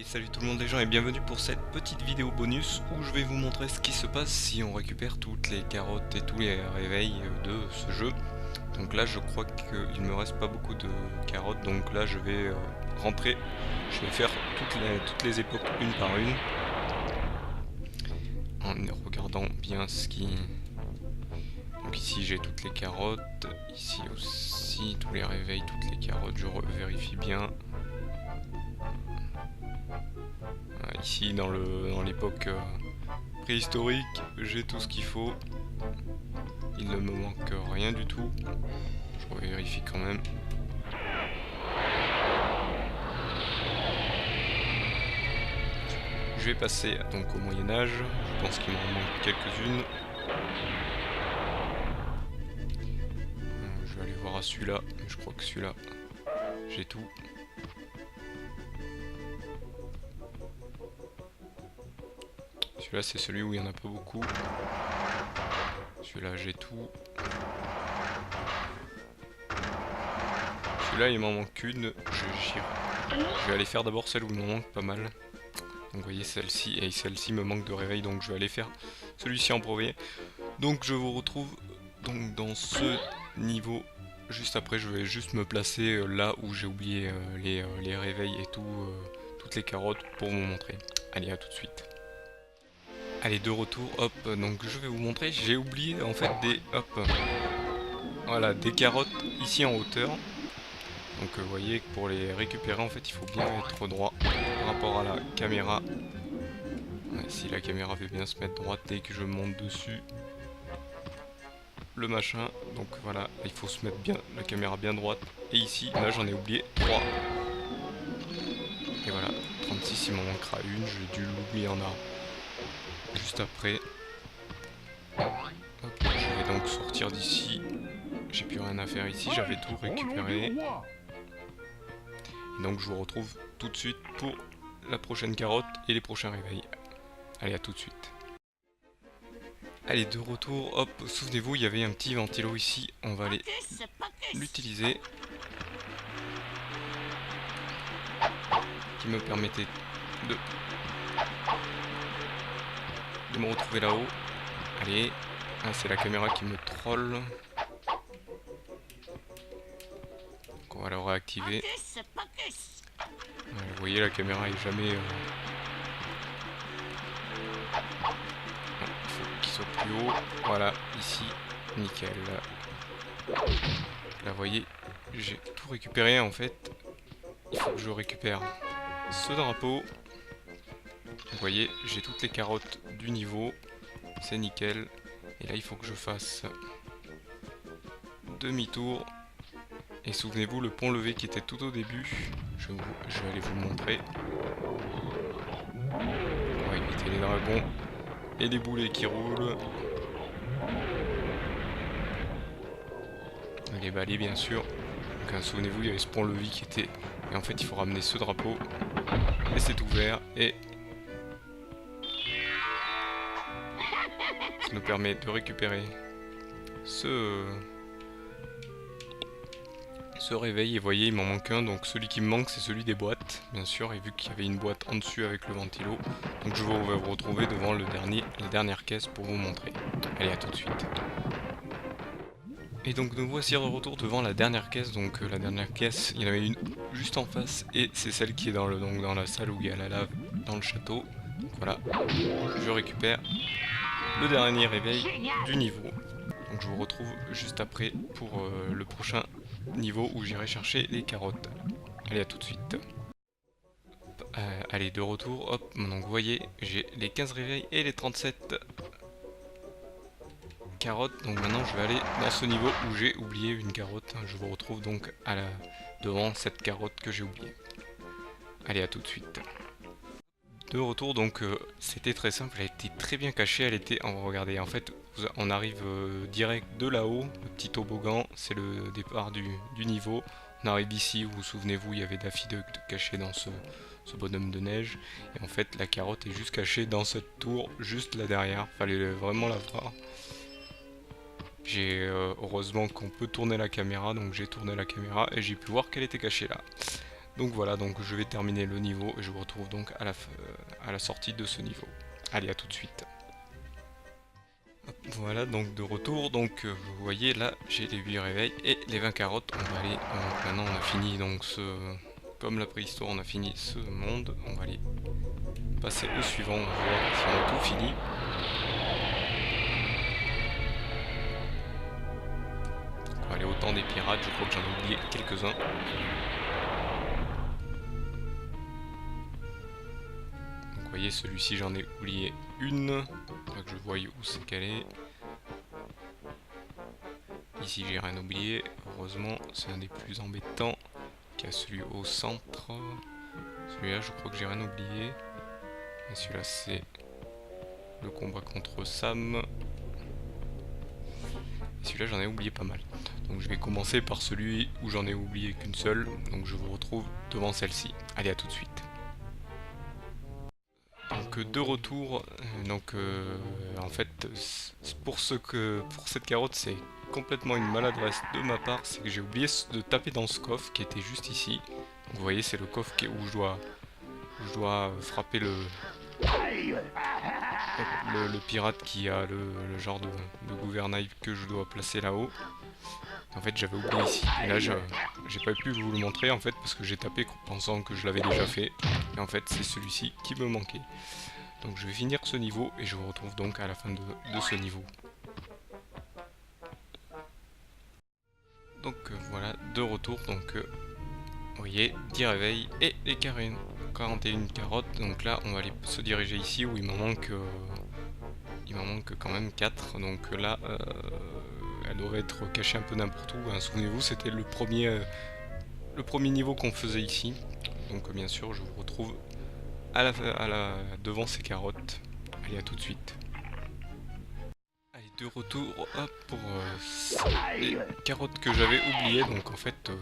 Salut tout le monde les gens et bienvenue pour cette petite vidéo bonus où je vais vous montrer ce qui se passe si on récupère toutes les carottes et tous les réveils de ce jeu. Donc là je crois qu'il me reste pas beaucoup de carottes, donc là je vais rentrer, je vais faire toutes les époques une par une en regardant bien ce qui... Donc ici j'ai toutes les carottes, ici aussi tous les réveils, toutes les carottes, je vérifie bien. Ici dans l'époque préhistorique, j'ai tout ce qu'il faut. Il ne me manque rien du tout. Je vérifie quand même. Je vais passer donc au Moyen-Âge. Je pense qu'il m'en manque quelques-unes. Je vais aller voir à celui-là. Je crois que celui-là, j'ai tout. Celui-là c'est celui où il n'y en a pas beaucoup. Celui-là j'ai tout. Celui-là il m'en manque une. Je vais aller faire d'abord celle où il m'en manque pas mal. Donc vous voyez celle-ci et celle-ci me manque de réveil, donc je vais aller faire celui-ci en premier. Donc je vous retrouve donc dans ce niveau. Juste après je vais juste me placer là où j'ai oublié les réveils et tout, toutes les carottes pour vous montrer. Allez, à tout de suite. Allez, de retour, hop, donc je vais vous montrer, j'ai oublié en fait voilà, des carottes ici en hauteur. Donc vous voyez que pour les récupérer en fait il faut bien être droit par rapport à la caméra. Ouais, si la caméra veut bien se mettre droite dès que je monte dessus le machin, donc voilà, il faut se mettre bien la caméra bien droite. Et ici, là j'en ai oublié 3. Et voilà, 36 il m'en manquera une, j'ai dû l'oublier en arbre. Juste après. Hop, je vais donc sortir d'ici. J'ai plus rien à faire ici, j'avais tout récupéré. Et donc je vous retrouve tout de suite pour la prochaine carotte et les prochains réveils. Allez, à tout de suite. Allez, de retour, hop, souvenez-vous, il y avait un petit ventilo ici, on va aller l'utiliser. Qui me permettait de me retrouver là-haut. Allez, ah, c'est la caméra qui me troll. Donc on va la réactiver. Vous voyez, la caméra est jamais... il faut qu'il soit plus haut. Voilà, ici, nickel. Là, vous voyez, j'ai tout récupéré en fait. Il faut que je récupère ce drapeau. Vous voyez, j'ai toutes les carottes du niveau. C'est nickel. Et là, il faut que je fasse demi-tour. Et souvenez-vous, le pont levé qui était tout au début. Je vais aller vous le montrer. On va éviter les dragons et les boulets qui roulent. Les balais, bien sûr. Donc, souvenez-vous, il y avait ce pont levé qui était... Et en fait, il faut ramener ce drapeau. Et c'est ouvert. Et... ça nous permet de récupérer ce réveil. Et vous voyez, il m'en manque un. Donc celui qui me manque, c'est celui des boîtes, bien sûr. Et vu qu'il y avait une boîte en dessus avec le ventilo. Donc je vais vous retrouver devant la dernière caisse pour vous montrer. Allez, à tout de suite. Et donc nous voici de retour devant la dernière caisse. Donc la dernière caisse, il y en avait une juste en face. Et c'est celle qui est dans la salle où il y a la lave dans le château. Donc voilà, je récupère le dernier réveil du niveau. Donc je vous retrouve juste après pour le prochain niveau où j'irai chercher les carottes. Allez, à tout de suite. Allez, de retour, hop, donc vous voyez, j'ai les 15 réveils et les 37 carottes. Donc maintenant je vais aller dans ce niveau où j'ai oublié une carotte. Je vous retrouve donc devant cette carotte que j'ai oubliée. Allez, à tout de suite. De retour, donc c'était très simple, elle était très bien cachée, elle était, regardez, en fait on arrive direct de là-haut, le petit toboggan, c'est le départ du niveau. On arrive ici où, souvenez-vous, il y avait Daffy Duck caché dans ce bonhomme de neige, et en fait la carotte est juste cachée dans cette tour, juste là derrière, fallait vraiment la voir. Heureusement qu'on peut tourner la caméra, donc j'ai tourné la caméra et j'ai pu voir qu'elle était cachée là. Donc voilà, donc je vais terminer le niveau et je vous retrouve donc à la sortie de ce niveau. Allez, à tout de suite. Hop, voilà, donc de retour, donc vous voyez là j'ai les 8 réveils et les 20 carottes. On va aller, donc maintenant on a fini donc comme la préhistoire, on a fini ce monde, on va aller passer au suivant, on va voir si on a tout fini. On va aller au temps des pirates, je crois que j'en ai oublié quelques-uns. Vous voyez, celui-ci j'en ai oublié une, faudra que je voie où c'est qu'elle est. Ici j'ai rien oublié, heureusement, c'est un des plus embêtants. Il y a celui au centre. Celui-là je crois que j'ai rien oublié. Et celui-là c'est le combat contre Sam. Celui-là j'en ai oublié pas mal. Donc je vais commencer par celui où j'en ai oublié qu'une seule. Donc je vous retrouve devant celle-ci. Allez, à tout de suite. Donc de retour, donc en fait pour cette carotte c'est complètement une maladresse de ma part, c'est que j'ai oublié de taper dans ce coffre qui était juste ici. Donc vous voyez, c'est le coffre où je dois frapper le pirate qui a le genre de gouvernail que je dois placer là-haut. En fait j'avais oublié ici, et là j'ai pas pu vous le montrer en fait parce que j'ai tapé pensant que je l'avais déjà fait. Et en fait c'est celui-ci qui me manquait. Donc je vais finir ce niveau et je vous retrouve donc à la fin de ce niveau. Donc voilà, de retour, donc vous voyez, 10 réveils et les 41 carottes. Donc là on va aller se diriger ici où il m'en manque quand même 4. Donc là elle doit être cachée un peu n'importe où, hein. Souvenez-vous, c'était le premier niveau qu'on faisait ici. Donc bien sûr je vous retrouve devant ces carottes. Allez, à tout de suite. Allez, de retour, hop, pour les carottes que j'avais oubliées. Donc en fait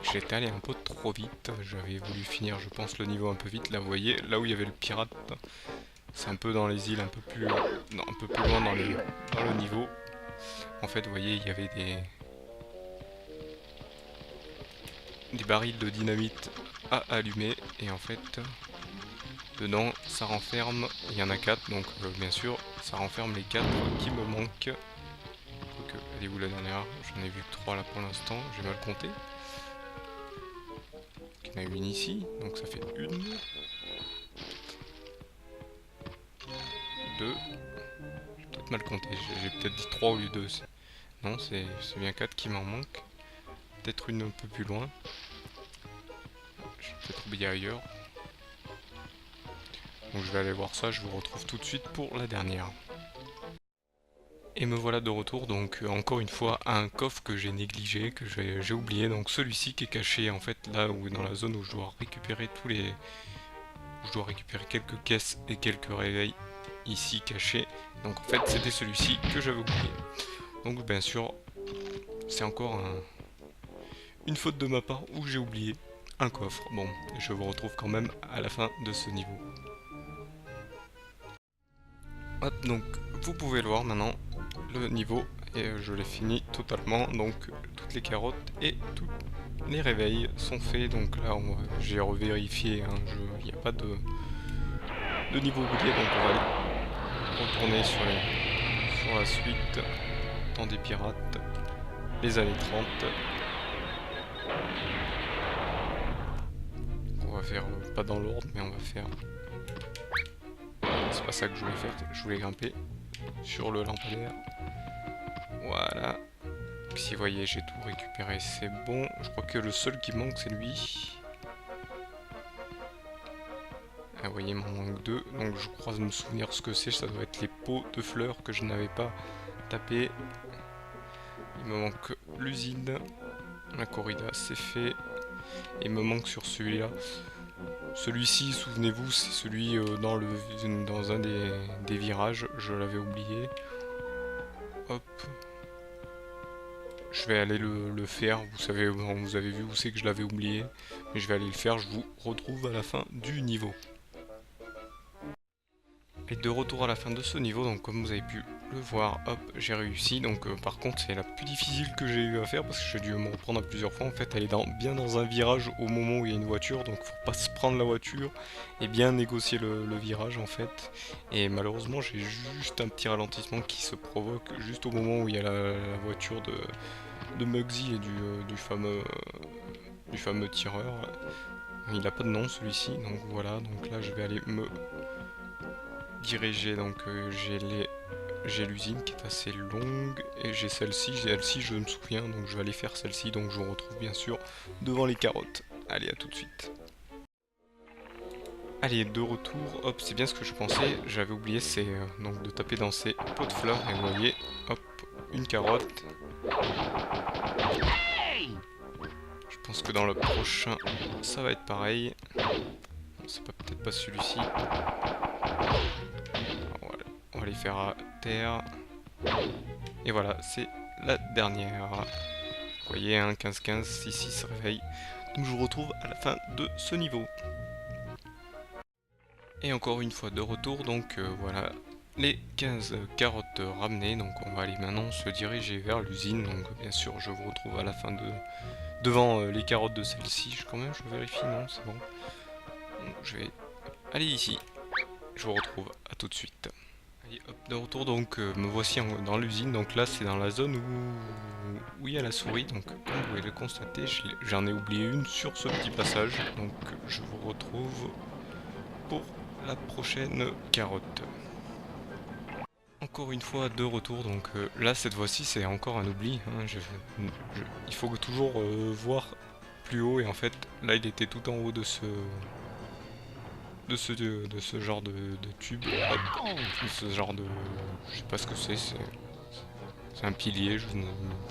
j'étais allé un peu trop vite, j'avais voulu finir je pense le niveau un peu vite. Là vous voyez, là où il y avait le pirate, c'est un peu dans les îles, un peu plus loin dans le niveau. En fait vous voyez, il y avait des barils de dynamite à allumer et en fait dedans ça renferme, il y en a 4, donc bien sûr ça renferme les 4 qui me manquent. Donc elle est où la dernière? J'en ai vu que 3 là pour l'instant, j'ai mal compté. Il y en a une ici, donc ça fait 1, 2, j'ai peut-être mal compté, j'ai peut-être dit 3 au lieu de 2. Non, c'est bien 4 qui m'en manquent. Peut-être une un peu plus loin. J'ai peut-être oublié ailleurs. Donc je vais aller voir ça, je vous retrouve tout de suite pour la dernière. Et me voilà de retour, donc encore une fois un coffre que j'ai négligé, que j'ai oublié. Donc celui-ci qui est caché en fait là où dans la zone où je dois récupérer je dois récupérer quelques caisses et quelques réveils ici cachés. Donc en fait c'était celui-ci que j'avais oublié. Donc bien sûr c'est encore une faute de ma part où j'ai oublié un coffre. Bon, je vous retrouve quand même à la fin de ce niveau. Hop, donc vous pouvez le voir maintenant, le niveau, et je l'ai fini totalement, donc toutes les carottes et tous les réveils sont faits. Donc là j'ai revérifié, hein, il n'y a pas de niveau oublié, donc on va aller retourner sur la suite, temps des pirates, les années 30. On va faire, pas dans l'ordre, mais on va faire... C'est pas ça que je voulais faire, je voulais grimper sur le lampadaire. Voilà. Si vous voyez, j'ai tout récupéré, c'est bon. Je crois que le seul qui manque, c'est lui. Ah, vous voyez, il m'en manque 2. Donc je crois me souvenir ce que c'est. Ça doit être les pots de fleurs que je n'avais pas tapé. Il me manque l'usine. La corrida, c'est fait. Et il me manque sur celui-là. Celui-ci, souvenez-vous, c'est celui dans un des virages. Je l'avais oublié. Hop. Je vais aller le faire. Vous avez vu où c'est que je l'avais oublié. Mais je vais aller le faire. Je vous retrouve à la fin du niveau. Et de retour à la fin de ce niveau, donc comme vous avez pu le voir, hop, j'ai réussi. Donc par contre c'est la plus difficile que j'ai eu à faire parce que j'ai dû me reprendre à plusieurs fois. En fait elle est bien dans un virage au moment où il y a une voiture, donc faut pas se prendre la voiture et bien négocier le virage en fait. Et malheureusement j'ai juste un petit ralentissement qui se provoque juste au moment où il y a la voiture de Muggsy et du fameux tireur. Il a pas de nom celui-ci, donc voilà, donc là je vais aller me diriger, donc j'ai l'usine qui est assez longue et j'ai celle-ci je me souviens, donc je vais aller faire celle-ci, donc je vous retrouve bien sûr devant les carottes. Allez, à tout de suite. Allez, de retour, hop, c'est bien ce que je pensais, j'avais oublié, c'est donc de taper dans ces pots de fleurs, et vous voyez, hop, une carotte. Je pense que dans le prochain, ça va être pareil. C'est peut-être pas celui-ci. On va les faire à terre. Et voilà, c'est la dernière. Vous voyez, hein, 15-15, ici se réveille. Donc je vous retrouve à la fin de ce niveau. Et encore une fois de retour, donc voilà, les 15 carottes ramenées. Donc on va aller maintenant se diriger vers l'usine. Donc bien sûr, je vous retrouve à la fin devant les carottes de celle-ci. Quand même, je vérifie, non, c'est bon. Donc, je vais aller ici. Je vous retrouve à tout de suite. Allez, hop, de retour, donc me voici dans l'usine. Donc là c'est dans la zone où il y a la souris. Donc comme vous pouvez le constater, j'en ai oublié une sur ce petit passage. Donc je vous retrouve pour la prochaine carotte. Encore une fois de retour, donc là cette fois-ci c'est encore un oubli, hein. Il faut toujours voir plus haut, et en fait là il était tout en haut de ce genre de tube, de ce genre de... je sais pas ce que c'est un pilier, je ne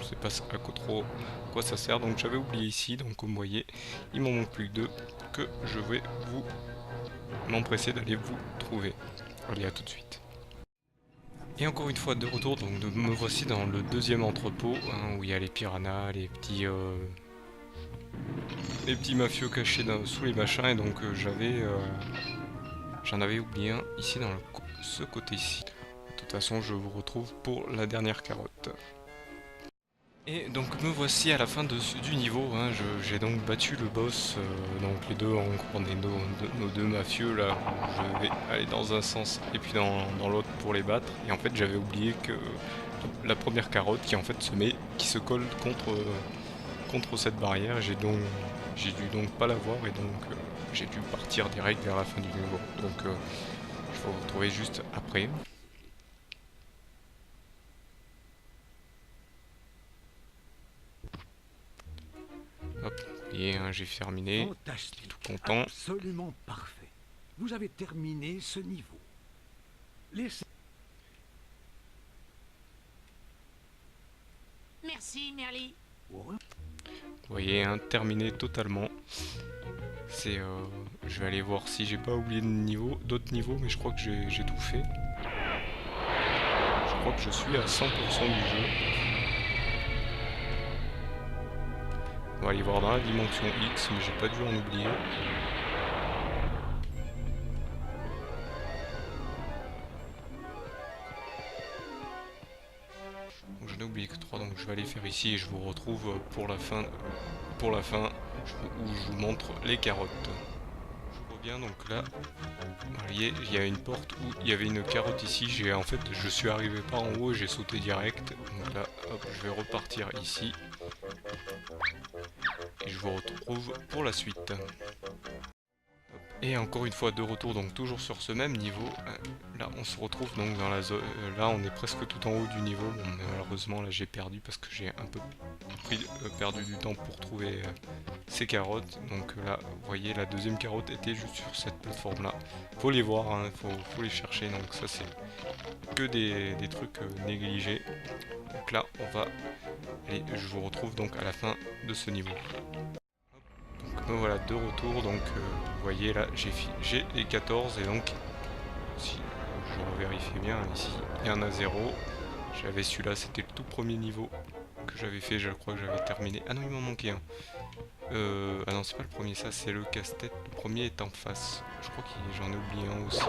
sais pas trop à quoi ça sert, donc j'avais oublié ici, donc comme vous voyez, il m'en manque plus que deux, que je vais m'empresser d'aller vous trouver. Allez, à tout de suite. Et encore une fois de retour, donc me voici dans le deuxième entrepôt, hein, où il y a les piranhas, les petits mafieux cachés sous les machins, et donc j'en avais oublié un ici dans ce côté-ci. De toute façon, je vous retrouve pour la dernière carotte. Et donc me voici à la fin du niveau, hein. J'ai donc battu le boss, donc les deux encore nos deux mafieux là, je vais aller dans un sens et puis dans l'autre pour les battre. Et en fait j'avais oublié que la première carotte qui se colle contre cette barrière, j'ai dû donc pas la voir, et donc j'ai dû partir direct vers la fin du niveau. Donc je vais vous retrouver juste après. Hop, vous voyez, hein, j'ai terminé. Fantastique. Tout content. Absolument parfait. Vous avez terminé ce niveau. Laissez... Merci, Merly. Oh, Vous voyez, hein, terminé totalement. Je vais aller voir si j'ai pas oublié d'autres niveaux, mais je crois que j'ai tout fait. Je crois que je suis à 100% du jeu. On va aller voir dans la dimension X, mais j'ai pas dû en oublier. Donc je n'ai oublié que 3, donc je vais aller faire ici et je vous retrouve pour la fin où je vous montre les carottes. Je reviens donc là. Vous voyez, il y a une porte où il y avait une carotte ici. En fait, je suis arrivé par en haut et j'ai sauté direct. Donc là, hop, je vais repartir ici. Et je vous retrouve pour la suite. Et encore une fois de retour, donc toujours sur ce même niveau. Là on se retrouve donc dans la zone, là on est presque tout en haut du niveau. Bon, malheureusement là j'ai perdu parce que j'ai un peu perdu du temps pour trouver ces carottes. Donc là vous voyez, la deuxième carotte était juste sur cette plateforme là. Faut les voir, hein, faut les chercher, donc ça c'est que des trucs négligés. Donc là on va, et je vous retrouve donc à la fin de ce niveau. Donc me voilà de retour, donc vous voyez là j'ai les 14, et donc si je vérifie bien ici il y en a 0. J'avais celui-là, c'était le tout premier niveau que j'avais fait, je crois que j'avais terminé. Ah non, il m'en manquait un. Ah non, c'est pas le premier, ça c'est le casse-tête, le premier est en face. Je crois que j'en ai oublié un aussi.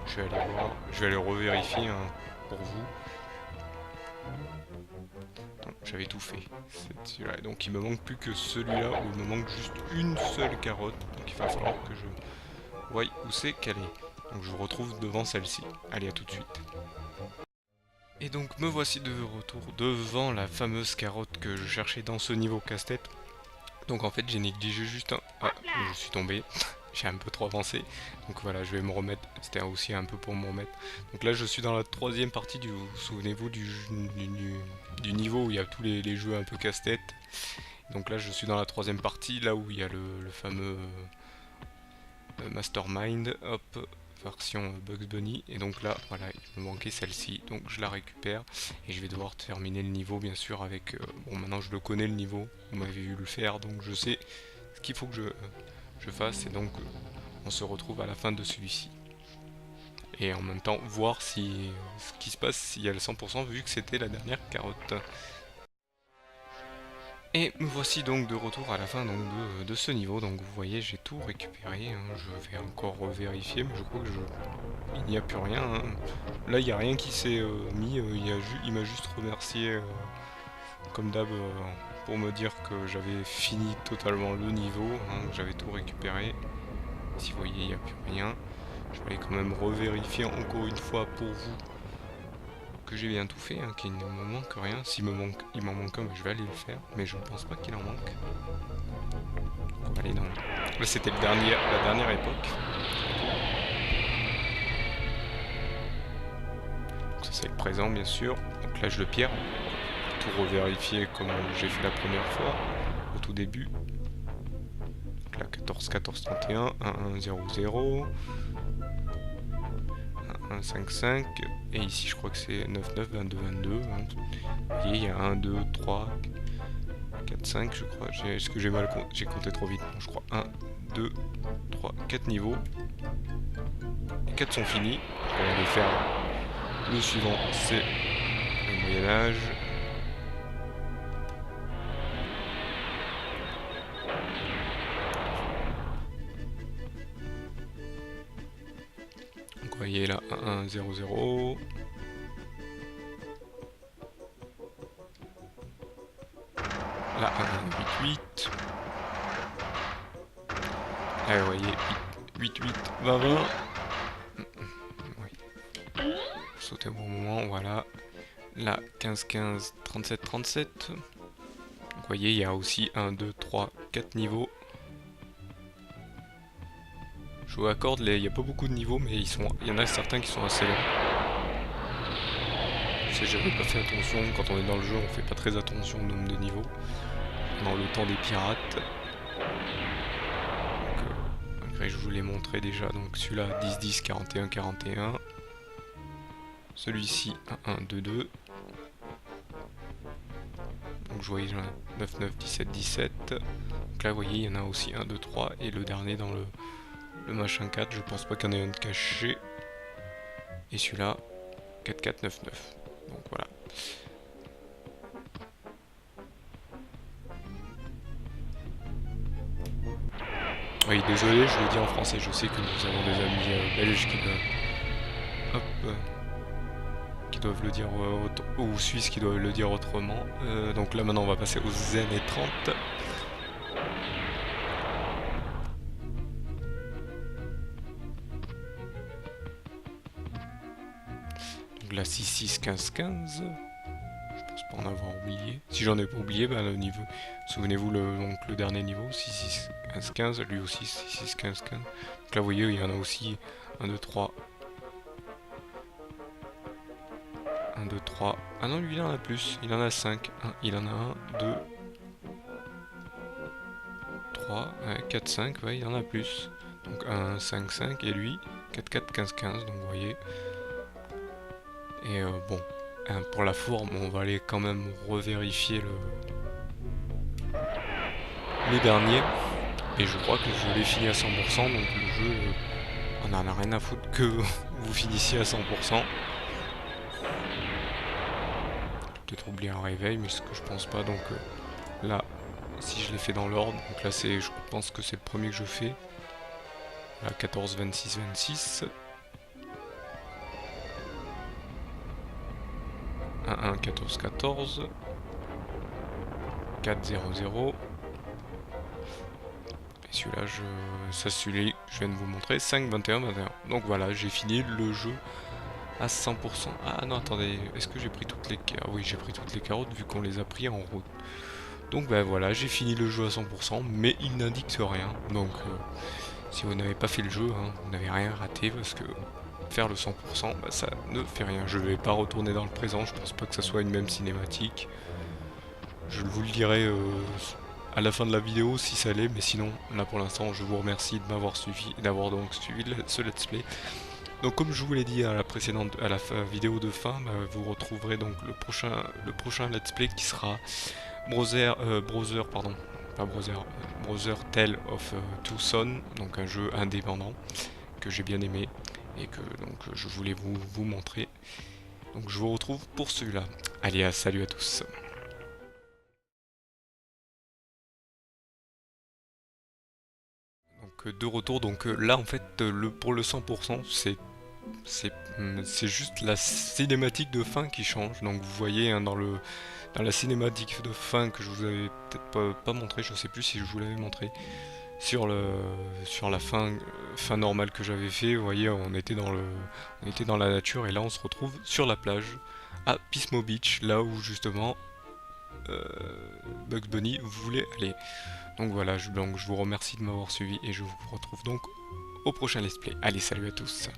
Je vais aller voir, je vais aller revérifier, hein. pour vous. J'avais tout fait. Celui-là. Donc il me manque plus que celui-là où il me manque juste une seule carotte. Donc il va falloir que je voie où c'est qu'elle est. Donc je vous retrouve devant celle-ci. Allez, à tout de suite. Et donc me voici de retour devant la fameuse carotte que je cherchais dans ce niveau casse-tête. Donc en fait j'ai négligé juste un... Ah, je suis tombé. J'ai un peu trop avancé. Donc voilà, je vais me remettre. C'était aussi un peu pour me remettre. Donc là je suis dans la troisième partie du... Souvenez-vous du niveau où il y a tous les jeux un peu casse-tête. Donc là je suis dans la troisième partie, là où il y a le fameux Mastermind. Hop, version Bugs Bunny, et donc là voilà il me manquait celle-ci, donc je la récupère et je vais devoir terminer le niveau bien sûr avec bon, maintenant je le connais le niveau, vous m'avez vu le faire, donc je sais ce qu'il faut que je fasse, et donc on se retrouve à la fin de celui-ci et en même temps voir si ce qui se passe s'il y a le 100% vu que c'était la dernière carotte. Et me voici donc de retour à la fin donc, de ce niveau, donc vous voyez j'ai tout récupéré, hein. Je vais encore vérifier mais je crois que il n'y a plus rien, hein. Là il n'y a rien qui s'est mis, il m'a juste remercié comme d'hab pour me dire que j'avais fini totalement le niveau, hein, que j'avais tout récupéré. Si vous voyez il n'y a plus rien, je vais quand même revérifier encore une fois pour vous que j'ai bien tout fait, hein, qu'il ne me manque rien. S'il il m'en manque un, je vais aller le faire, mais je ne pense pas qu'il en manque. On va aller dans... Là c'était la dernière époque. Donc ça c'est le présent bien sûr. Donc là je le pierre. Tout revérifier comme j'ai fait la première fois, au tout début. Donc là 14, 14, 31, 1, 1, 0, 0. 1, 5, 5, et ici je crois que c'est 9, 9, 22, 22. Hein. Vous voyez, il y a 1, 2, 3, 4, 5, je crois. Est-ce que j'ai mal compté? J'ai compté trop vite. Bon, je crois 1, 2, 3, 4 niveaux. Les 4 sont finis. Je vais aller faire le suivant, c'est le Moyen-Âge. Vous voyez là 1, 1, 0, 0. Là 1, 1, 8, 8. Là vous voyez 8, 8, 20, 20. Oui. Sauter au bon moment, voilà. Là 15, 15, 37, 37. Vous voyez il y a aussi 1, 2, 3, 4 niveaux. Je vous accorde, il n'y a pas beaucoup de niveaux, mais il y en a certains qui sont assez longs. J'avais pas fait attention, quand on est dans le jeu, on fait pas très attention au nombre de niveaux. Dans le temps des pirates. Donc, malgré je vous l'ai montré déjà, donc celui-là 10, 10, 41, 41. Celui-ci 1, 1, 2, 2. Donc je voyais 9, 9, 17, 17. Donc là vous voyez il y en a aussi 1, 2, 3, et le dernier dans le machin 4, je pense pas qu'il y en ait un de caché. Et celui-là, 4, 4, 9, 9. Donc voilà. Oui, désolé, je le dis en français, je sais que nous avons des amis belges qui doivent le dire, ou suisses qui doivent le dire autrement. Donc là maintenant on va passer aux années 30. La 6, 6, 15, 15. Je pense pas en avoir oublié. Si j'en ai pas oublié, ben le niveau. Souvenez-vous le dernier niveau, 6, 6, 15, 15. Lui aussi 6, 6, 15, 15. Donc là vous voyez il y en a aussi 1, 2, 3. 1, 2, 3. Ah non lui il en a plus. Il en a 5. Il en a 1, 2, 3, 4, 5. Ouais il en a plus. Donc 1, 5, 5. Et lui 4, 4, 15, 15. Donc vous voyez. Et bon, pour la forme, on va aller quand même revérifier les derniers. Et je crois que je l'ai fini à 100%, donc le jeu, on en a rien à foutre que vous finissiez à 100%. Peut-être oublier un réveil, mais ce que je pense pas, donc là, si je l'ai fait dans l'ordre, donc là je pense que c'est le premier que je fais. Là, 14, 26, 26. 1, 14, 14. 4, 0, 0. Et celui-là, ça celui que je viens de vous montrer, 5, 21, 21. Donc voilà, j'ai fini le jeu à 100%. Ah non, attendez, est-ce que j'ai pris toutes les carottes? Oui, j'ai pris toutes les carottes vu qu'on les a pris en route. Donc ben voilà, j'ai fini le jeu à 100%, mais il n'indique rien. Donc si vous n'avez pas fait le jeu, hein, vous n'avez rien raté parce que faire le 100%, bah, ça ne fait rien. Je ne vais pas retourner dans le présent, je pense pas que ça soit une même cinématique. Je vous le dirai à la fin de la vidéo si ça l'est, mais sinon, là pour l'instant, je vous remercie de m'avoir suivi et d'avoir donc suivi ce let's play. Donc comme je vous l'ai dit à la précédente, à la vidéo de fin, bah, vous retrouverez donc le prochain let's play qui sera Brother Tale of Two Sons, donc un jeu indépendant que j'ai bien aimé et que donc je voulais vous montrer. Donc je vous retrouve pour celui-là. Allez, salut à tous. Donc de retour, donc là en fait pour le 100% c'est juste la cinématique de fin qui change. Donc vous voyez hein, dans la cinématique de fin que je vous avais peut-être pas montré, je sais plus si je vous l'avais montré, sur la fin normale que j'avais fait, vous voyez on était dans la nature et là on se retrouve sur la plage à Pismo Beach, là où justement Bugs Bunny voulait aller. Donc voilà, je vous remercie de m'avoir suivi et je vous retrouve donc au prochain let's play. Allez, salut à tous.